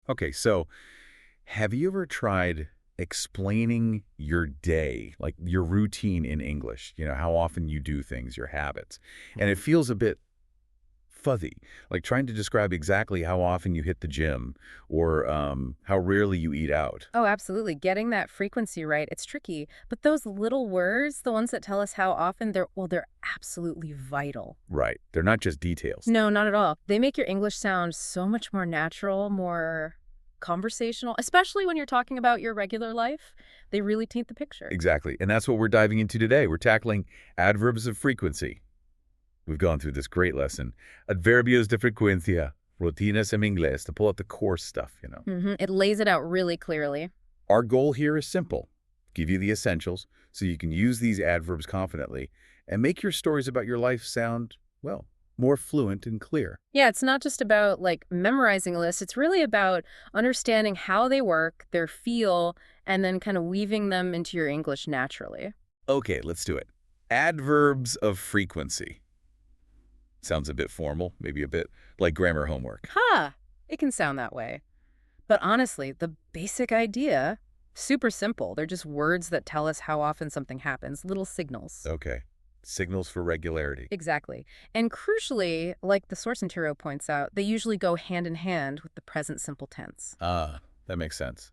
Okay, so have you ever tried explaining your day, like your routine in English? How often you do things, your habits. And it feels a bit fuzzy, like trying to describe exactly how often you hit the gym or how rarely you eat out. Oh, absolutely. Getting that frequency right, it's tricky. But those little words, the ones that tell us how often, they're absolutely vital. Right. They're not just details. No, not at all. They make your English sound so much more natural, more conversational, especially when you're talking about your regular life. They really taint the picture. Exactly. And that's what we're diving into today. We're tackling adverbs of frequency. We've gone through this great lesson. Adverbios de frecuencia, rutinas en inglés, to pull out the core stuff. It lays it out really clearly. Our goal here is simple. Give you the essentials so you can use these adverbs confidently and make your stories about your life sound, well, more fluent and clear. Yeah, it's not just about like memorizing lists. It's really about understanding how they work, their feel, and then kind of weaving them into your English naturally. Okay, let's do it. Adverbs of frequency. Sounds a bit formal, maybe a bit like grammar homework. Ha! It can sound that way. But honestly, the basic idea, super simple. They're just words that tell us how often something happens, little signals. Okay. Signals for regularity. Exactly. And crucially, like the source material points out, they usually go hand in hand with the present simple tense. Ah, that makes sense.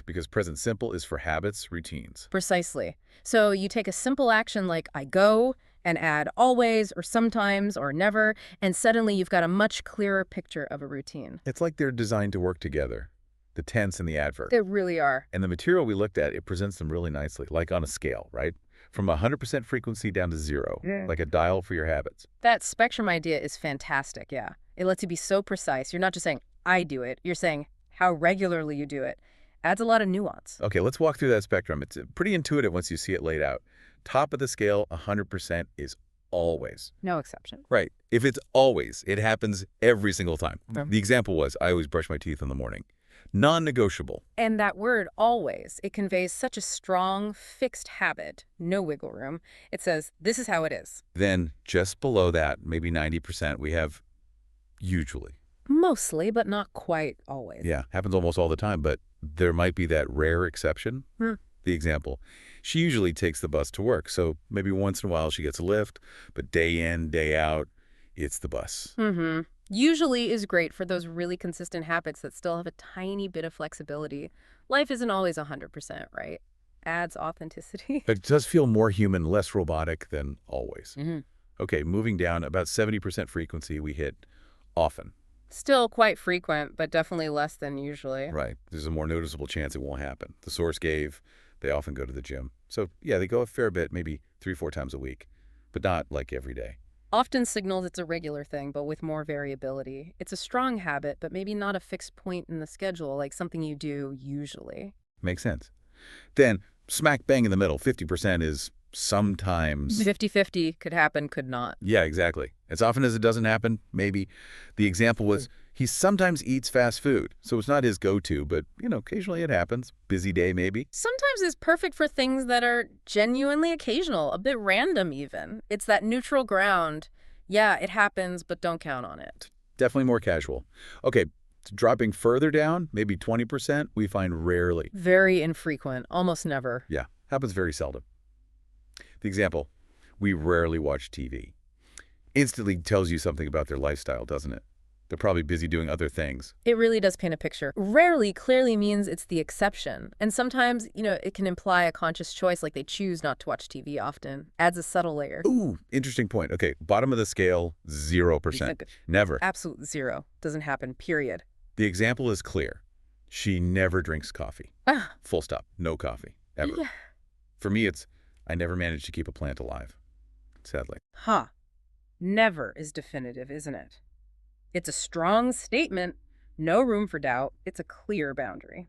Because present simple is for habits, routines. Precisely. So you take a simple action like I go and add always or sometimes or never, and suddenly you've got a much clearer picture of a routine. It's like they're designed to work together, the tense and the adverb. They really are. And the material we looked at, it presents them really nicely, like on a scale, right? From 100% frequency down to zero, Yeah. like a dial for your habits. That spectrum idea is fantastic, yeah. It lets you be so precise. You're not just saying, I do it. You're saying how regularly you do it. Adds a lot of nuance. Okay, let's walk through that spectrum. It's pretty intuitive once you see it laid out. Top of the scale, 100% is always. No exception. Right. If it's always, it happens every single time. Yeah. The example was, I always brush my teeth in the morning. Non-negotiable. And that word always, it conveys such a strong, fixed habit, no wiggle room. It says, this is how it is. Then just below that, maybe 90%, we have usually. Mostly, but not quite always. Yeah, happens almost all the time, but there might be that rare exception. Hmm. The example, she usually takes the bus to work, so maybe once in a while she gets a lift, but day in, day out, it's the bus. Usually is great for those really consistent habits that still have a tiny bit of flexibility. Life isn't always 100%, right? Adds authenticity. But it does feel more human, less robotic than always. hmm Okay, moving down, about 70% frequency we hit often. Still quite frequent, but definitely less than usually. Right. There's a more noticeable chance it won't happen. The source gave, they often go to the gym. So yeah, they go a fair bit, maybe 3-4 times a week, but not like every day. Often signals it's a regular thing, but with more variability. It's a strong habit, but maybe not a fixed point in the schedule, like something you do usually. Makes sense. Then smack bang in the middle, 50% is sometimes. 50-50 could happen, could not. Yeah, exactly. As often as it doesn't happen, maybe. The example was he sometimes eats fast food. So it's not his go-to, but, occasionally it happens. Busy day, maybe. Sometimes it's perfect for things that are genuinely occasional, a bit random even. It's that neutral ground. Yeah, it happens, but don't count on it. Definitely more casual. Okay, dropping further down, maybe 20%, we find rarely. Very infrequent, almost never. Yeah, happens very seldom. The example, we rarely watch TV. Instantly tells you something about their lifestyle, doesn't it? They're probably busy doing other things. It really does paint a picture. Rarely clearly means it's the exception. And sometimes, it can imply a conscious choice, like they choose not to watch TV often. Adds a subtle layer. Ooh, interesting point. Okay, bottom of the scale, 0%. Never. Absolute zero. Doesn't happen, period. The example is clear. She never drinks coffee. Ah, Full stop. No coffee. Ever. yeah. For me, it's, I never managed to keep a plant alive. Sadly. Huh. Never is definitive, isn't it? It's a strong statement. No room for doubt. It's a clear boundary.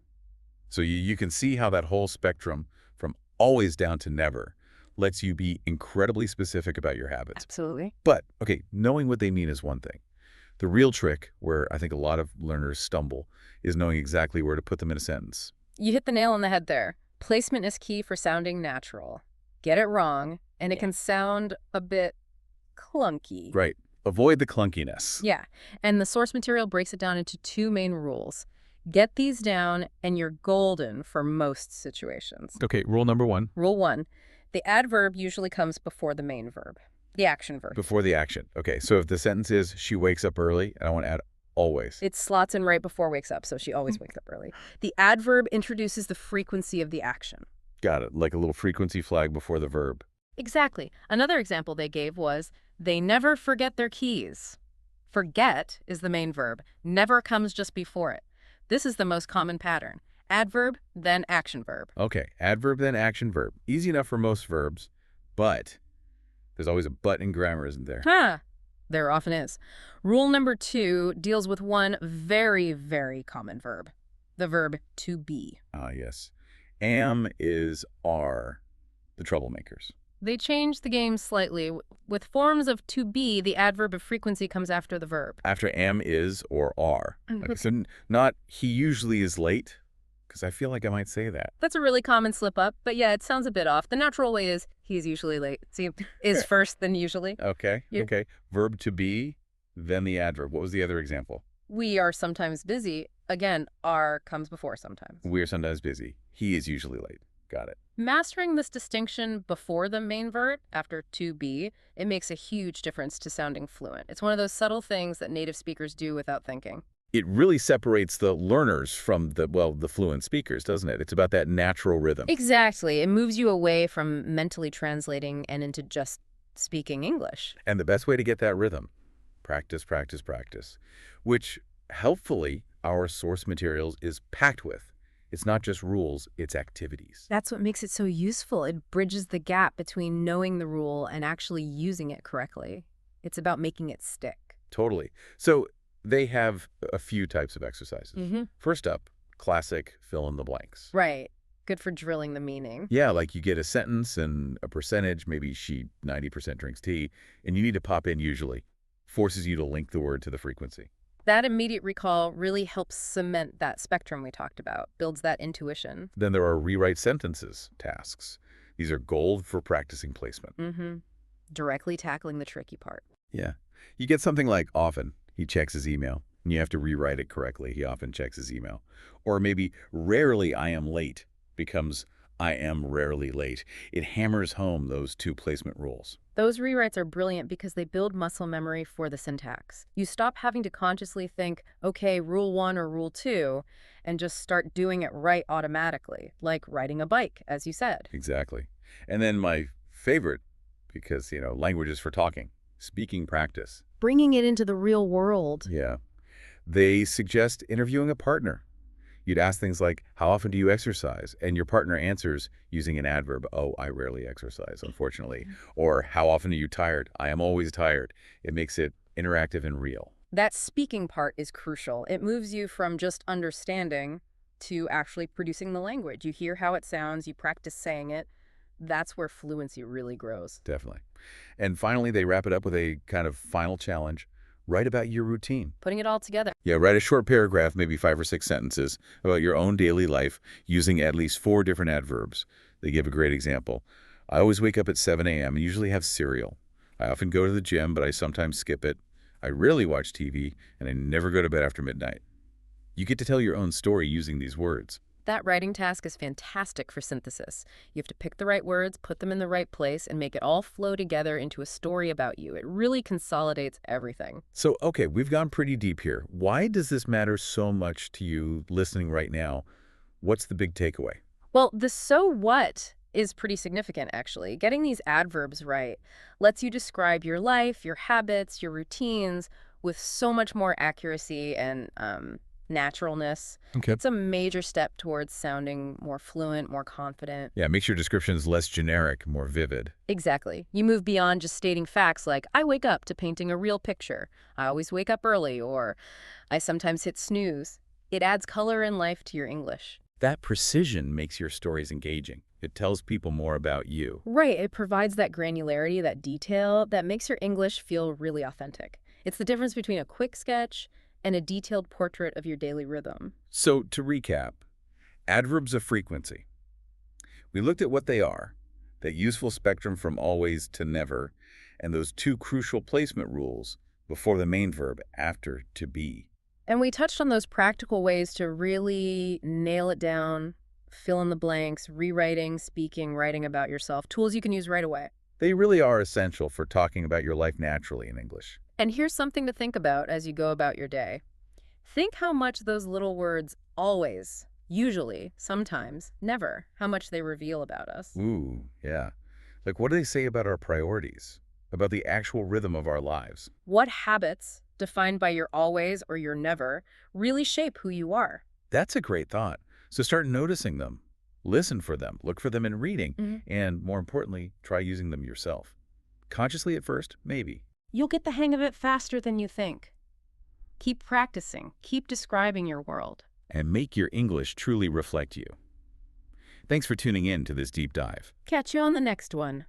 So you can see how that whole spectrum, from always down to never, lets you be incredibly specific about your habits. Absolutely. But, okay, knowing what they mean is one thing. The real trick, where I think a lot of learners stumble, is knowing exactly where to put them in a sentence. You hit the nail on the head there. Placement is key for sounding natural. Get it wrong, and it can sound a bit clunky. Right. Avoid the clunkiness. Yeah, and the source material breaks it down into two main rules. Get these down, and you're golden for most situations. Okay, rule number one. Rule 1. The adverb usually comes before the main verb, the action verb. Before the action. Okay, so if the sentence is, she wakes up early, and I want to add always. It slots in right before wakes up, so she always wakes up early. The adverb introduces the frequency of the action. Got it, like a little frequency flag before the verb. Exactly. Another example they gave was, they never forget their keys. Forget is the main verb. Never comes just before it. This is the most common pattern. Adverb, then action verb. Okay, adverb then action verb. Easy enough for most verbs, but there's always a but in grammar, isn't there? Huh. There often is. Rule number 2 deals with one very, very common verb, the verb to be. Ah, yes. Am is are, the troublemakers. They change the game slightly. With forms of to be, the adverb of frequency comes after the verb. After am, is, or are. Okay, so not he usually is late, because I feel like I might say that. That's a really common slip-up, but yeah, it sounds a bit off. The natural way is he's usually late. See, is first, then usually. Okay, You- okay. Verb to be, then the adverb. What was the other example? We are sometimes busy. Again, are comes before sometimes. We are sometimes busy. He is usually late. Got it. Mastering this distinction before the main verb, after to be, it makes a huge difference to sounding fluent. It's one of those subtle things that native speakers do without thinking. It really separates the learners from the fluent speakers, doesn't it? It's about that natural rhythm. Exactly. It moves you away from mentally translating and into just speaking English. And the best way to get that rhythm, practice, practice, practice, which helpfully our source materials is packed with. It's not just rules, it's activities. That's what makes it so useful. It bridges the gap between knowing the rule and actually using it correctly. It's about making it stick. Totally. So they have a few types of exercises. First up, classic fill in the blanks. Right. Good for drilling the meaning. Yeah, like you get a sentence and a percentage, maybe she 90% drinks tea, and you need to pop in usually. Forces you to link the word to the frequency. That immediate recall really helps cement that spectrum we talked about, builds that intuition. Then there are rewrite sentences tasks. These are gold for practicing placement. Directly tackling the tricky part. Yeah. You get something like often, he checks his email, and you have to rewrite it correctly. He often checks his email. Or maybe rarely I am late becomes I am rarely late. It hammers home those two placement rules. Those rewrites are brilliant because they build muscle memory for the syntax. You stop having to consciously think, okay, rule 1 or rule 2, and just start doing it right automatically, like riding a bike, as you said. Exactly. And then my favorite, because, language is for talking, speaking practice. Bringing it into the real world. Yeah. They suggest interviewing a partner. You'd ask things like, how often do you exercise? And your partner answers using an adverb. Oh, I rarely exercise, unfortunately. Or how often are you tired? I am always tired. It makes it interactive and real. That speaking part is crucial. It moves you from just understanding to actually producing the language. You hear how it sounds, you practice saying it. That's where fluency really grows. Definitely. And finally, they wrap it up with a kind of final challenge. Write about your routine. Putting it all together. Yeah, write a short paragraph, maybe 5 or 6 sentences, about your own daily life using at least 4 different adverbs. They give a great example. I always wake up at 7 a.m. and usually have cereal. I often go to the gym, but I sometimes skip it. I rarely watch TV, and I never go to bed after midnight. You get to tell your own story using these words. That writing task is fantastic for synthesis. You have to pick the right words, put them in the right place, and make it all flow together into a story about you. It really consolidates everything. So, okay, we've gone pretty deep here. Why does this matter so much to you listening right now? What's the big takeaway? Well, the so what is pretty significant, actually. Getting these adverbs right lets you describe your life, your habits, your routines with so much more accuracy and naturalness. Okay. It's a major step towards sounding more fluent, more confident. Yeah, makes your descriptions less generic, more vivid. Exactly. You move beyond just stating facts like, I wake up, to painting a real picture. I always wake up early, or I sometimes hit snooze. It adds color and life to your English. That precision makes your stories engaging. It tells people more about you. Right. It provides that granularity, that detail that makes your English feel really authentic. It's the difference between a quick sketch and a detailed portrait of your daily rhythm. So, to recap, adverbs of frequency. We looked at what they are, that useful spectrum from always to never, and those 2 crucial placement rules before the main verb, after to be. And we touched on those practical ways to really nail it down, fill in the blanks, rewriting, speaking, writing about yourself, tools you can use right away. They really are essential for talking about your life naturally in English. And here's something to think about as you go about your day. Think how much those little words always, usually, sometimes, never, how much they reveal about us. Ooh, yeah. Like, what do they say about our priorities? About the actual rhythm of our lives? What habits, defined by your always or your never, really shape who you are? That's a great thought. So start noticing them. Listen for them. Look for them in reading. Mhm. And more importantly, try using them yourself. Consciously at first, maybe. You'll get the hang of it faster than you think. Keep practicing. Keep describing your world. And make your English truly reflect you. Thanks for tuning in to this deep dive. Catch you on the next one.